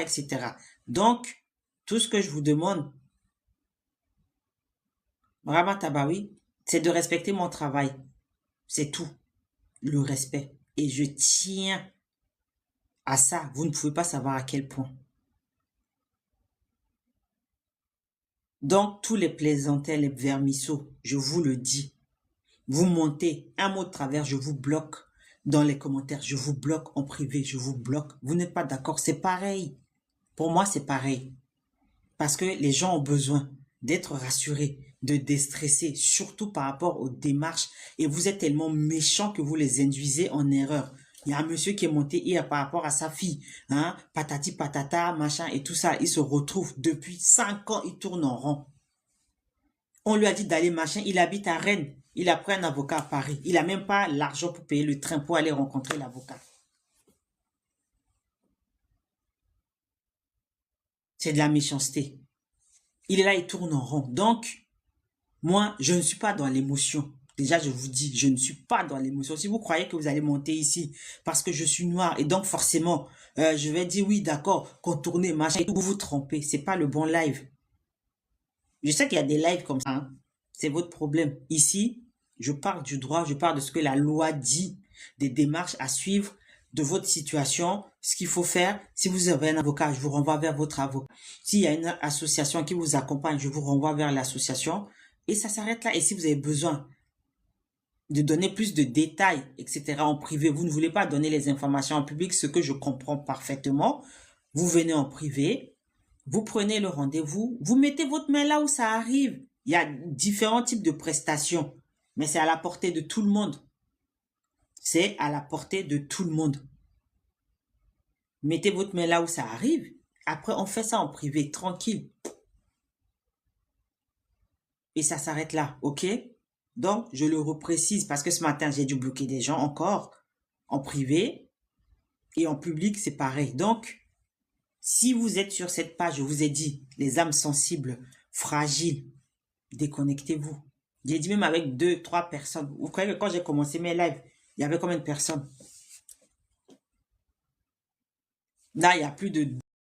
etc. Donc, tout ce que je vous demande, Rama Tabawi, c'est de respecter mon travail. C'est tout. Le respect. Et je tiens à ça. Vous ne pouvez pas savoir à quel point. Donc, tous les plaisantels, les vermisseaux, je vous le dis. Vous montez un mot de travers, je vous bloque dans les commentaires. Je vous bloque en privé, je vous bloque. Vous n'êtes pas d'accord, c'est pareil. Pour moi, c'est pareil. Parce que les gens ont besoin d'être rassurés, de déstresser, surtout par rapport aux démarches. Et vous êtes tellement méchants que vous les induisez en erreur. Il y a un monsieur qui est monté hier par rapport à sa fille, hein, patati patata, machin et tout ça. Il se retrouve depuis 5 ans, il tourne en rond. On lui a dit d'aller machin, il habite à Rennes. Il a pris un avocat à Paris. Il n'a même pas l'argent pour payer le train pour aller rencontrer l'avocat. C'est de la méchanceté. Il est là, il tourne en rond. Donc, moi, je ne suis pas dans l'émotion. Déjà, je vous dis, je ne suis pas dans l'émotion. Si vous croyez que vous allez monter ici parce que je suis noir et donc forcément, je vais dire oui, d'accord, contourner, machin, et tout, vous vous trompez. C'est pas le bon live. Je sais qu'il y a des lives comme ça, hein. C'est votre problème. Ici, je parle du droit, je parle de ce que la loi dit, des démarches à suivre, de votre situation, ce qu'il faut faire. Si vous avez un avocat, je vous renvoie vers votre avocat. S'il y a une association qui vous accompagne, je vous renvoie vers l'association. Et ça s'arrête là. Et si vous avez besoin de donner plus de détails, etc. en privé, vous ne voulez pas donner les informations en public, ce que je comprends parfaitement, vous venez en privé, vous prenez le rendez-vous, vous mettez votre main là où ça arrive. Il y a différents types de prestations, mais c'est à la portée de tout le monde. C'est à la portée de tout le monde. Mettez votre main là où ça arrive. Après, on fait ça en privé, tranquille. Et ça s'arrête là, ok? Donc, je le reprécise parce que ce matin, j'ai dû bloquer des gens encore en privé et en public, c'est pareil. Donc, si vous êtes sur cette page, je vous ai dit, les âmes sensibles, fragiles, déconnectez-vous. J'ai dit même avec 2, 3 personnes. Vous croyez que quand j'ai commencé mes lives, il y avait combien de personnes? Là, il y a plus de